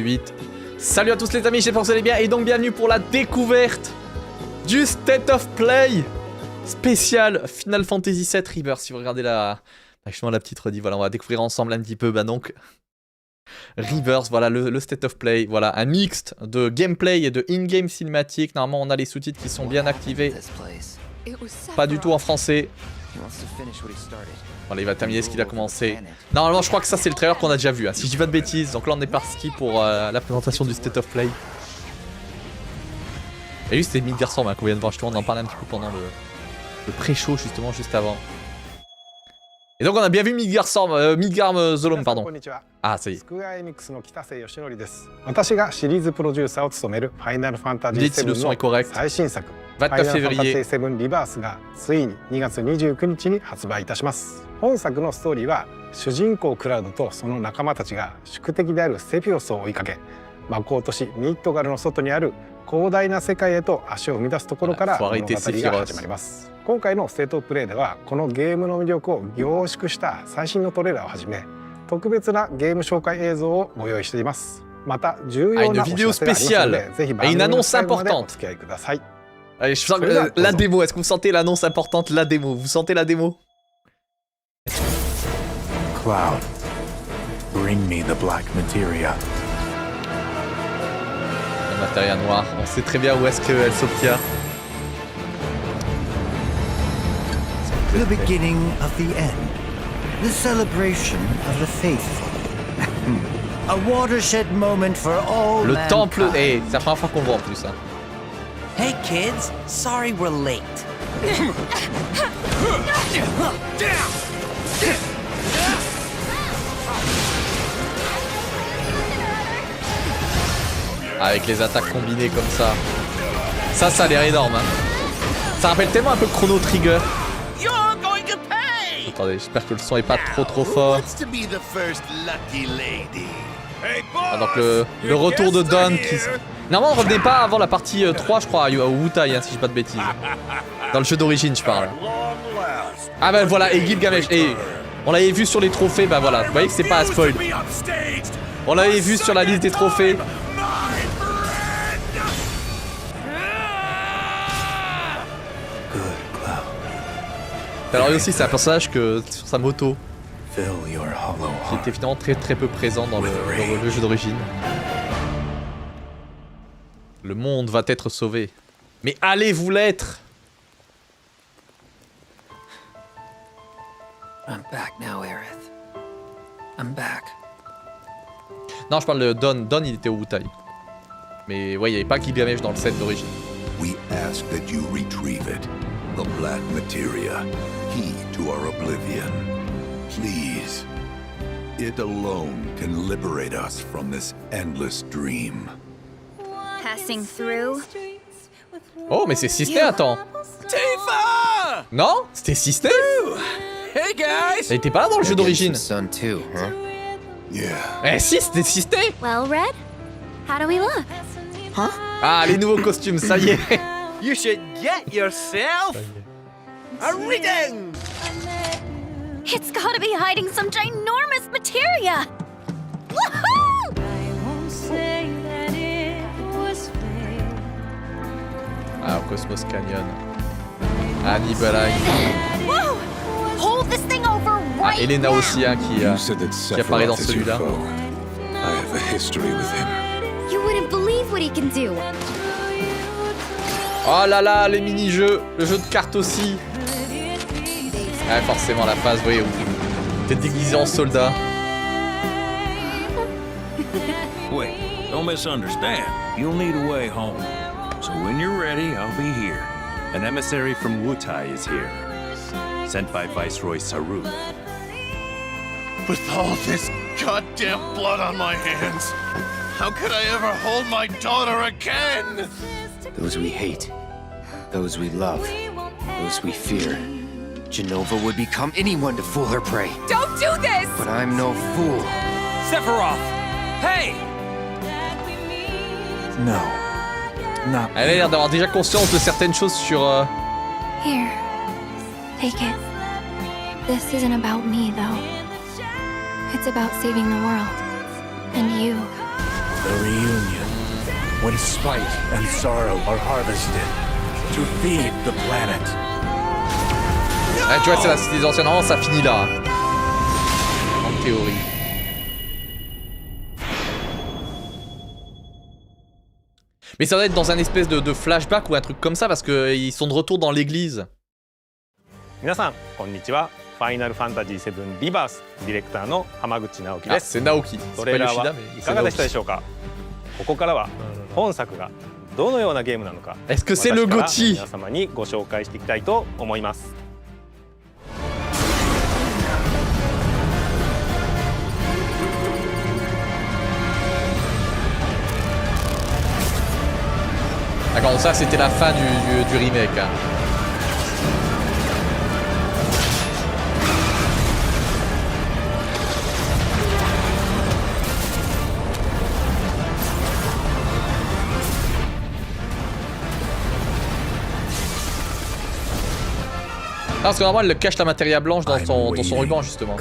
8. Salut à tous les amis, j'espère que vous allez bien et donc bienvenue pour la découverte du State of Play spécial Final Fantasy VII Rebirth. Si vous regardez justement la petite redit, voilà, on va découvrir ensemble un petit peu, donc Rebirth, voilà le State of Play, voilà un mixte de gameplay et de in-game cinématique. Normalement on a les sous-titres qui sont bien activés, pas du tout en français. Voilà, il va terminer ce qu'il a commencé. Normalement, je crois que ça, c'est le trailer qu'on a déjà vu. Hein, si je dis pas de bêtises. Donc là, on est parti pour la présentation du State of Play. Et lui, c'était Midgard qu'on vient de voir. Justement, on en parlait un petit peu pendant le pré-show, justement, juste avant. Et donc, on a bien vu Midgard Zolom, pardon. Ah, ça y est. Dites si le son est correct. 24 février. 本作のストーリーは主人公クラウドとその仲間たちが宿敵であるセフィオスを追いかけ魔法都市ミッドガルの外にある広大な世界へと足を踏み出すところから物語が始まります。今回のステートオブプレイではこのゲームの魅力を凝縮した最新のトレーラーをはじめ特別なゲーム紹介映像をご用意しています。また重要なお知らせがありますのでぜひ番組の最後までお付き合いください。Allez, je sens la démo, est-ce que vous sentez l'annonce importante, la démo? Vous sentez la démo? Cloud, bring me the black materia. La matéria noire, on sait très bien où est-ce qu'elle s'obtient. The beginning of the end. The celebration of the faithful. A watershed moment for all Le mankind. temple, c'est la première fois qu'on le voit en plus. Hein. Hey kids, sorry we're late. Avec les attaques combinées comme ça. Ça a l'air énorme. Hein. Ça rappelle tellement un peu Chrono Trigger. Attendez, j'espère que le son est pas trop fort. Ah, donc le retour de Dawn qui... Normalement on revenait pas avant la partie 3 je crois, au Wutai hein, si je dis pas de bêtises. Dans le jeu d'origine je parle. Ah bah voilà, et Gilgamesh, et on l'avait vu sur les trophées, bah voilà, vous voyez que c'est pas un spoil. On l'avait vu sur la liste des trophées. Alors lui aussi c'est un personnage que sur sa moto qui était finalement très peu présent dans le jeu d'origine. Le monde va être sauvé. Mais allez-vous l'être? I'm back now, Aerith. I'm back. Non, je parle de Dawn. Dawn, il était au Wutai. Mais ouais, il n'y avait pas Gilgamesh dans le set d'origine. We ask that you retrieve it. The black materia, key to our oblivion. Please. It alone can liberate us from this endless dream. Passing through. Oh, mais c'est Sister, attends. Tifa! Non? C'était Sister? Hey guys! Elle était pas là dans le jeu d'origine. Son too, huh? Yeah. Eh si, c'était Sister. Well, Red, how do we look? Huh? Ah, les nouveaux costumes, ça y est. You should get yourself a reading! It's gotta be hiding some ginormous materia! Woohoo! Ah, au Cosmos Canyon. Ah, Nibelheim. Whoa! Hold this thing over Ah, right Elena now. aussi, hein, qui apparaît dans celui-là. I have a history with him. You wouldn't believe what he can do. Oh là là, les mini-jeux. Le jeu de cartes aussi. Ah, forcément, la phase, vous voyez, où t'es déguisé en soldat. Wait, don't misunderstand. You'll need a way home. So when you're ready, I'll be here. An emissary from Wutai is here. Sent by Viceroy Saruth. With all this goddamn blood on my hands, how could I ever hold my daughter again? Those we hate, those we love, those we fear. Genova would become anyone to fool her prey. Don't do this! But I'm no fool. Sephiroth! Hey! No. Not Elle a l'air d'avoir déjà conscience de certaines choses sur... Here, take it. This isn't about me, though. It's about saving the world. And you. The reunion, when spite and sorrow are harvested to feed the planet. Ah, tu vois, c'est la cité des anciens. Normalement, ça finit là. En théorie. Mais ça doit être dans un espèce de flashback ou un truc comme ça parce qu'ils sont de retour dans l'église. 皆さんこんにちは。ファイナルファンタジー7リバースディレクターの浜口直樹です。c'est Naoki. トレーラーはいかがでしたでしょうか。ここからは本作がどのようなゲームなのか、Est-ce que c'est le Gotti? 皆様にご紹介していきたいと思います。D'accord, ça c'était la fin du remake. Hein. Parce que normalement elle cache la matéria blanche dans son ruban justement.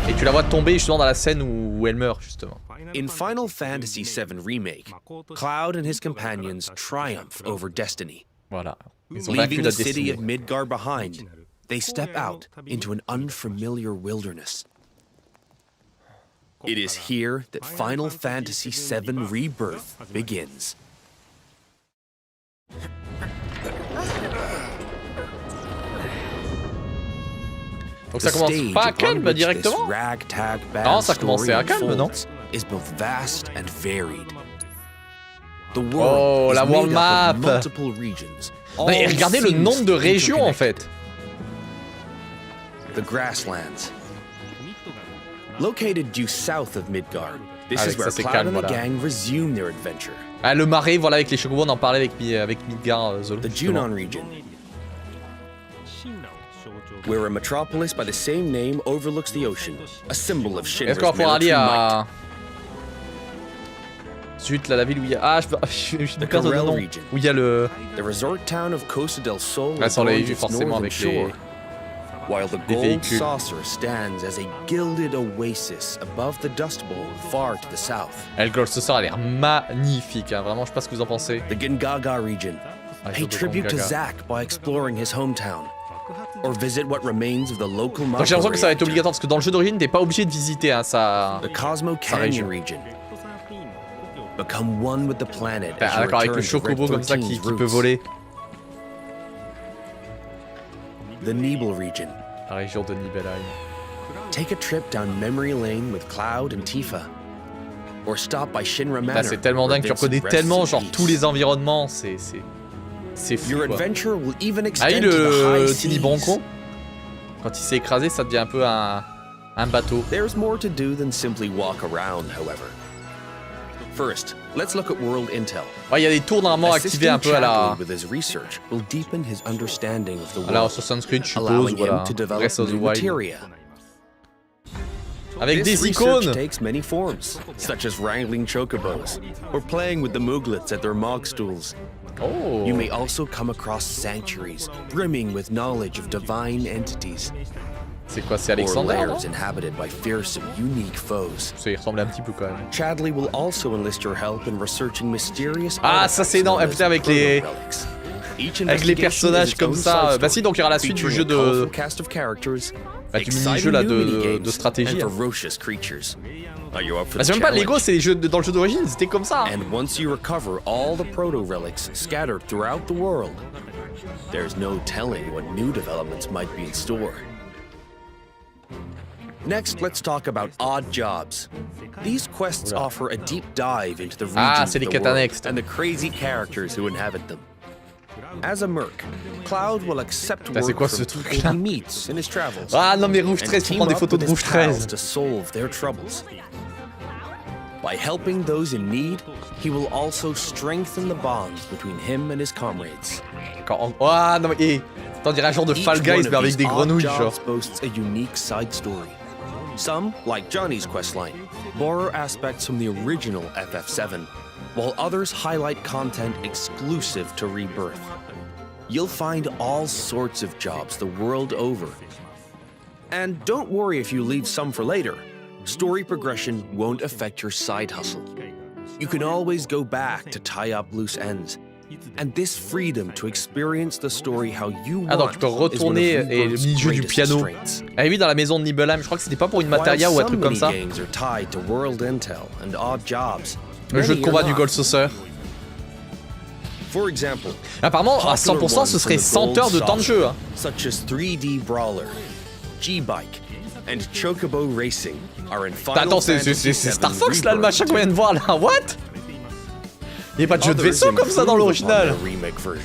Et tu la vois tomber justement dans la scène où elle meurt justement. In Final Fantasy VII Remake, Cloud and his companions triumph over destiny. Voilà. Ils ont vaincu Leaving la the city destinée. of Midgar behind, they step out into an unfamiliar wilderness. It is here that Final Fantasy VII Rebirth begins. Donc ça commence pas à calme directement? Non, ça commençait à calme, non? Is both vast and varied. The Oh, world la is world made up map! of multiple regions, Non, et all regardez le nombre de seamlessly régions en fait. The grasslands. Located due south of Midgar, this Avec is where ça, c'est Cloud calme, and the voilà. gang resume their adventure. Ah, le marais, voilà, avec les chocobos, on en parlait avec Midgar Zolo. The justement. Junon region, where a metropolis by the same name overlooks the ocean, a symbol of Est-ce Shinra's qu'on va pouvoir aller military might. à... Zut, là, la ville où il y a... Ah, je suis perdu de nom. Où il y a le... The resort town of Costa del Sol Ah, ça, on l'avait adorns vu its forcément northern avec les... shore, while the les gold véhicules. saucer stands as a gilded oasis above the Dust Bowl far to the south. El Gold Saucer a l'air magnifique, hein. Vraiment, je sais pas ce que vous en pensez. The Gingaga region. Ah, Pay je tribute to Gingaga. Zack by exploring his hometown, or visit what remains of the local Donc j'ai l'impression que ça va être reactor. obligatoire parce que dans le jeu d'origine, t'es pas obligé de visiter, hein, ça... The Cosmo région. Canyon region. Become one with the planet Ah, as you d'accord, avec le return to chocobo Red comme ça 13's qui peut roots. voler. The Nibel region. La région de Nibelheim. Take a trip down memory lane with Cloud and Tifa. Or stop by Shinra Là, Manor. c'est tellement where dingue, tu Vincent reconnais rests tellement in genre peace. tous les environnements, c'est fou Your quoi. adventure will even Ah oui, extend to the high le Tini seas. Bronco, quand il s'est écrasé, ça devient un peu un bateau. There's more to do than simply walk around, however. First, let's look at world intel. Ouais, il y a des tours normalement activés un peu à la... with his research will deepen his understanding of the À la world, Assassin's Creed, je suppose, allowing voilà. him to develop Breath of the new Wild. materia. Avec This des research icônes. takes many forms, such as wrangling chocobos or playing with the Mooglets at their mog stools. Oh. You may also come across sanctuaries brimming with knowledge of divine entities, C'est quoi, c'est or Alexander, non? lairs inhabited by fearsome, unique foes. Ça y ressemble un petit peu quand même. Chadley will also enlist your help in researching mysterious Ah, ça, c'est énorme. known Putain, as avec les- proto-relics. Each Avec les investigation personnages is its comme own ça. side Bah si, donc il y aura la suite du featuring jeu a colorful de... cast of characters, Bah, du exciting mini-jeu là new de minigames, stratégie. and Hein. ferocious creatures. Are you up for Bah the c'est même pas Lego, challenge? c'est les jeux dans le jeu d'origine, c'était comme ça. Hein. And once you recover all the proto-relics scattered throughout the world, there's no telling what new developments might be in store. Next, let's talk about odd jobs. These quests offer a deep dive into the regions c'est les of the quêtes world annexes. and the crazy characters who inhabit them. As a merc, Cloud will accept Putain, c'est work quoi from ce people truc-là? he meets in his travels. Ah non mais Rouge and 13, faut team prendre des up photos de with his Rouge pals 13. to solve their troubles. By helping those in need, he will also strengthen the bonds between him and his comrades. Ah non mais... Eh, t'en dirais un genre de Fall Each Guys one mais of avec these des odd grenouilles genre. jobs boasts a unique side story. Some, like Johnny's questline, borrow aspects from the original FF7, while others highlight content exclusive to Rebirth. You'll find all sorts of jobs the world over. And don't worry if you leave some for later. Story progression won't affect your side hustle. You can always go back to tie up loose ends. And this freedom to experience the story how you want. Ah donc tu peux retourner et le mini-jeu du piano. Ah oui, dans la maison de Nibelheim, je crois que c'était pas pour une Materia ou un truc comme ça. Le jeu de combat du Gold Saucer. Apparemment, à 100%, ce serait 100 heures de temps de jeu. Hein. Such as 3D Brawler, G-Bike, and Chocobo Racing are in Final Attends, c'est Star Fox là, le machin qu'on vient de voir là. What? Il n'y a pas de jeu de vaisseau comme ça dans l'original.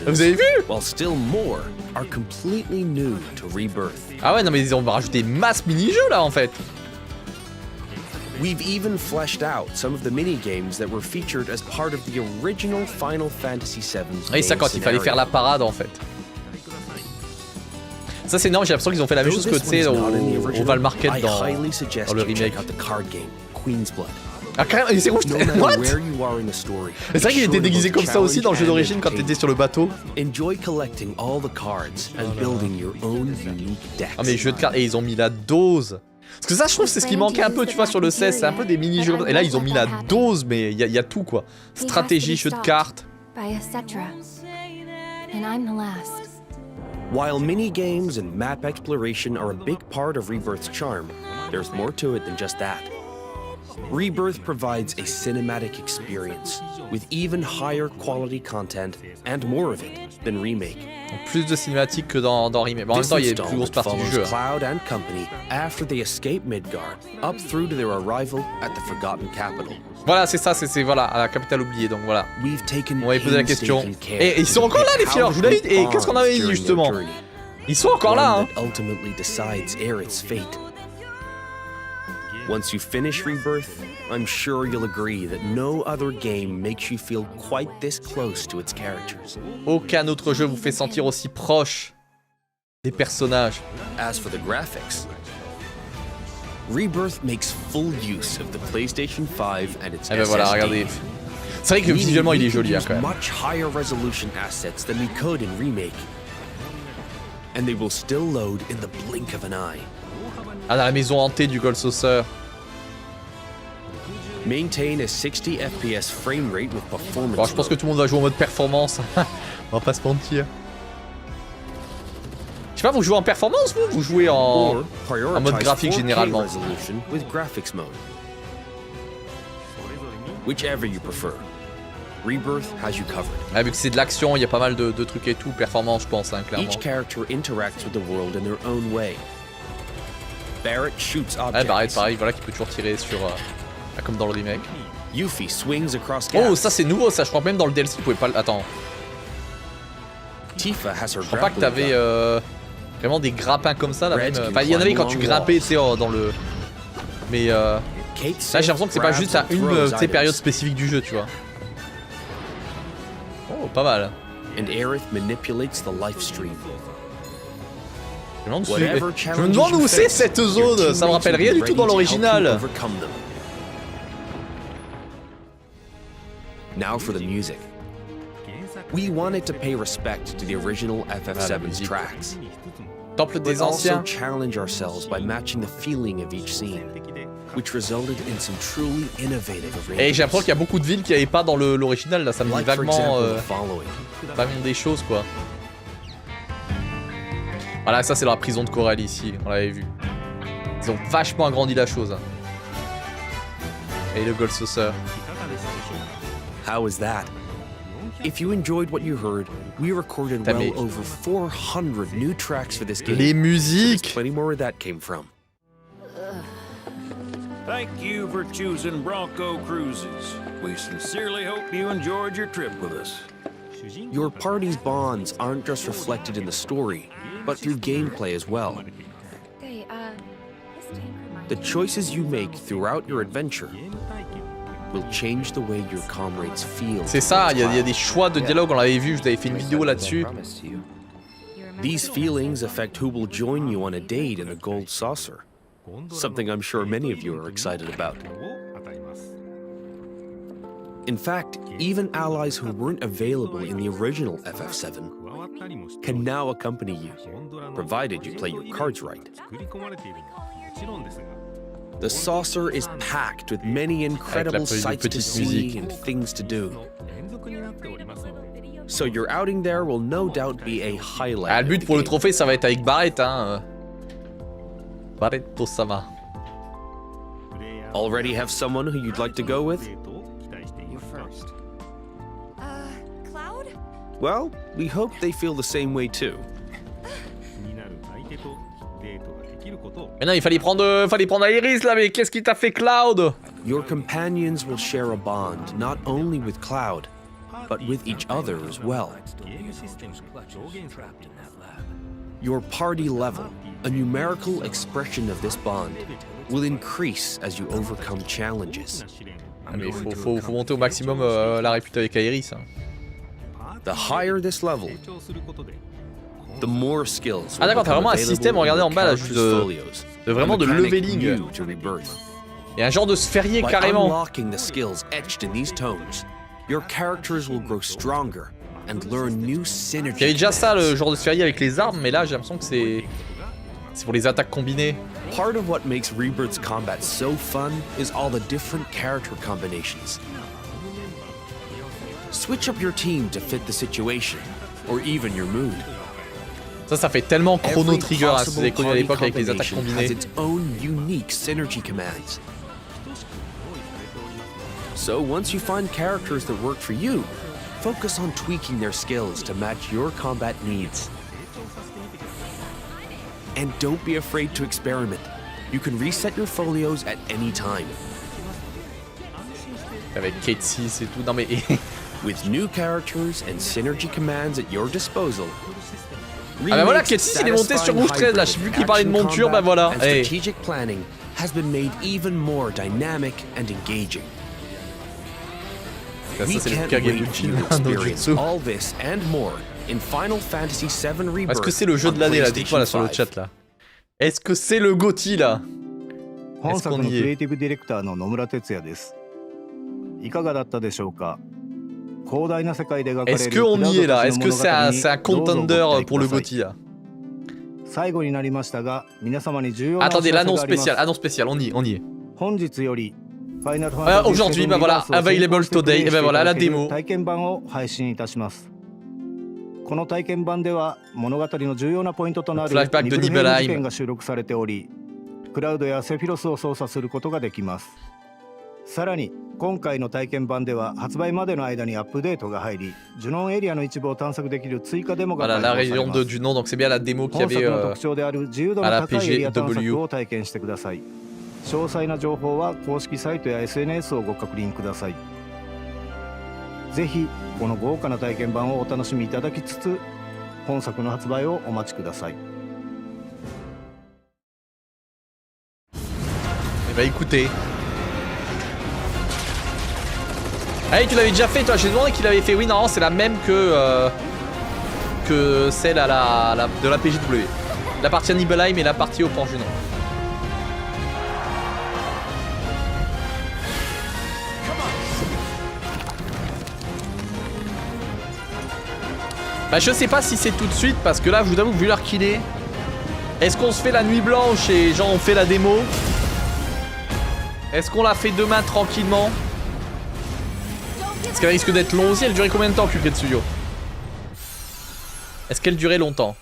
Vous avez vu? Ah ouais, non mais ils ont rajouté masse mini-jeux là en fait. We've even fleshed out some of the mini-games that were featured as part of the original Final Fantasy VII. Et ça quand il fallait faire la parade en fait. Ça c'est énorme, j'ai l'impression qu'ils ont fait la même chose que tu sais au Val Market dans le remake. Ah carrément, c'est rouge. What? C'est vrai qu'il était déguisé comme ça aussi dans le jeu d'origine quand t'étais sur le bateau. Ah mais jeu de cartes, et ils ont mis la dose. Parce que ça je trouve c'est ce qui manquait un peu tu vois sur le 16, c'est un peu des mini-jeux. Et là ils ont mis la dose mais il y a tout quoi. Stratégie, jeu de cartes. While mini-games and map exploration are a big part of Rebirth's charm, there's more to it than just that. Rebirth provides a cinematic experience with even higher quality content and more of it than Remake. Plus de cinématiques que dans Remake. Bon, en même temps, il y a une plus grosse partie du jeu. Cloud and company after they escape Midgard, up through to their arrival at the Forgotten Capital. Voilà, c'est ça, c'est voilà, à la capitale oubliée, donc voilà. On va y poser la question. Et ils sont encore là les filles, je vous l'avais dit. Et qu'est-ce qu'on avait dit justement? Ils sont encore là, hein. Once you finish Rebirth, I'm sure you'll agree that no other game makes you feel quite this close to its characters. Aucun autre jeu vous fait sentir aussi proche des personnages. As for the graphics, Rebirth makes full use of the PlayStation 5 and its SSD. Ben voilà, regardez. C'est vrai que visuellement il est joli hein, quand même. Much higher resolution assets than we could in Remake. And they will still load in the blink of an eye. Ah, dans la maison hantée du Gold Saucer. Maintain a 60 FPS frame rate with performance. Bon, je pense que tout le monde va jouer en mode performance. On va pas se mentir. Je sais pas, vous jouez en performance vous jouez en mode graphique généralement. With graphics mode. Whichever you prefer. Rebirth has you covered. Ah, vu que c'est de l'action, il y a pas mal de trucs et tout, performance je pense hein, clairement. Each character interacts with the world in their own way. Barrett shoots objects. Ah, Barrett pareil, voilà qui peut toujours tirer sur comme dans le remake. Yuffie swings across gaps. Oh, ça c'est nouveau, ça je crois même dans le DLC, tu pouvais pas. Attends. Tifa has her. Je crois pas que t'avais vraiment des grappins comme ça là. Enfin, il y en avait quand tu grimpais, tu sais, dans le. Mais là j'ai l'impression que c'est pas juste à une période spécifique du jeu, tu vois. Oh, pas mal. And Aerith manipulates the life stream. Je me demande où c'est cette zone, ça me rappelle rien du tout dans l'original. Now for the music. We wanted to pay respect to the original FF7's tracks. Temple des anciens. Also challenge ourselves by matching the feeling of each scene, which resulted in some truly innovative arrangements. Et j'ai l'impression qu'il y a beaucoup de villes qu'il n'y avait pas dans l'original, là ça me dit vaguement des choses quoi. Voilà, ça c'est la prison de Coralie ici, on l'avait vu. Ils ont vachement agrandi la chose. Et le Gold Saucer. How was that? If you enjoyed what you heard, we recorded well over 400 new tracks for this game. Les musiques. So plenty more where that came from. Thank you for choosing Bronco Cruises. We sincerely hope you enjoyed your trip with us. Your party's bonds aren't just reflected in the story, but through gameplay as well. The choices you make throughout your adventure will change the way your comrades feel. C'est ça, il y a des choix de dialogue, on l'avait vu, je vous avais fait une vidéo là-dessus. These feelings affect who will join you on a date in a gold saucer. Something I'm sure many of you are excited about. In fact, even allies who weren't available in the original FF7 can now accompany you, provided you play your cards right. The saucer is packed with many incredible sights to see and things to do. So your outing there will no doubt be a highlight. Ah, le but pour le trophée, ça va être avec Barrett, hein. Barretto-sama. Already have someone who you'd like to go with? You first. Cloud? Well, we hope they feel the same way too. Mais non, il fallait prendre Iris là, mais qu'est-ce qui t'a fait Cloud? Your companions will share a bond not only with Cloud, but with each other as well. Your party level, a numerical expression of this bond, will increase as you overcome challenges. Ah, mais faut monter au maximum la réputation avec Iris. Hein. The higher this level, the more skills. Ah d'accord, t'as vraiment un système, regardez en bas là, juste de vraiment de leveling. Il y a un genre de sphérié carrément. Unlocking the skills etched in these tones, your characters will grow stronger and learn new synergy. Il y avait déjà ça, le genre de sphérié avec les armes, mais là j'ai l'impression que c'est pour les attaques combinées. Part of what makes Rebirth's combat so fun is all the different character combinations. Switch up your team to fit the situation, or even your mood. Ça fait tellement Chrono Trigger, hein, si vous avez connu à l'époque avec les attaques combinées. Has its own unique synergy commands. So once you find characters that work for you, focus on tweaking their skills to match your combat needs. And don't be afraid to experiment. You can reset your folios at any time. Avec Kate 6 et tout, non mais... With new characters and synergy commands at your disposal. Ah bah voilà, Kate 6 il est monté sur Rouge 13 là, j'ai vu qu'il parlait de monture, bah voilà. Hey. Strategic planning has been made even more dynamic and engaging. Ça c'est le Kage d'Ultime dans Jutsu. All this and more in Final Fantasy VII Rebirth. Est-ce que c'est le jeu de l'année là, dites-moi là sur le chat là. Est-ce que c'est le GOTY là? Est-ce qu'on y est? Est-ce qu'on y est là? Est-ce que c'est un contender pour le GOTY là? Attendez, l'annonce spéciale, on y est. Aujourd'hui, bah voilà, available today, et bah voilà la démo. Flashback de Nibelheim. Voilà la région du nom, donc c'est bien la démo qu'il y avait à la PGW. 詳細な情報は公式サイトや SNS をご確認ください。ぜひこの豪華な体験版をお楽しみいただきつつ、本作の発売をお待ちください。Eh bah écoutez. Allez, tu l'avais déjà fait toi, j'ai demandé qu'il avait fait. Oui, non, c'est la même que celle à de la PGW. La partie à Nibelheim et la partie au Pan Junon. Bah je sais pas si c'est tout de suite parce que là je vous avoue vu l'heure qu'il est qu'on se fait la nuit blanche et genre on fait la démo? Est-ce qu'on la fait demain tranquillement? Parce qu'elle risque d'être long aussi, elle durait combien de temps Kuketsuyo? Est-ce qu'elle durait longtemps?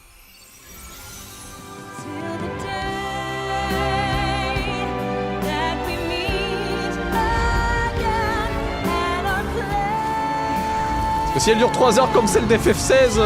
Parce que si elle dure 3 heures comme celle d'FF16...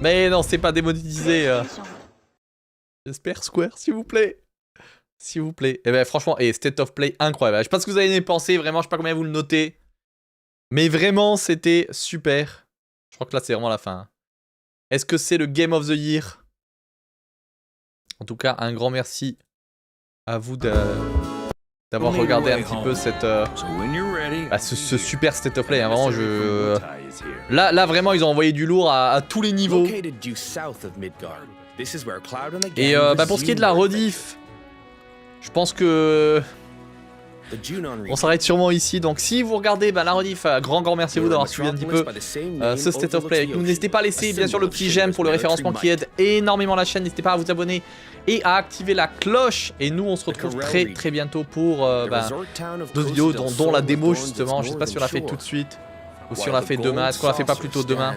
Mais non, c'est pas démonétisé. J'espère, Square, s'il vous plaît. S'il vous plaît. Et ben franchement, et State of Play incroyable. Je sais pas ce que vous avez pensé, vraiment, je sais pas combien vous le notez. Mais vraiment, c'était super. Je crois que là, c'est vraiment la fin. Est-ce que c'est le Game of the Year? En tout cas, un grand merci à vous de... d'avoir regardé un petit peu cette, ce super state of play. Hein, vraiment, là, vraiment, ils ont envoyé du lourd à tous les niveaux. Et pour ce qui est de la rediff, je pense que on s'arrête sûrement ici. Donc si vous regardez la rediff, grand merci à vous d'avoir suivi un petit peu ce state of play avec nous. N'hésitez pas à laisser bien sûr le petit j'aime pour le référencement qui aide énormément la chaîne. N'hésitez pas à vous abonner et à activer la cloche. Et nous on se retrouve très bientôt pour d'autres vidéos dont la démo justement. Je sais pas si on l'a fait tout de suite ou si on l'a fait demain. Est-ce qu'on l'a fait pas plus tôt demain?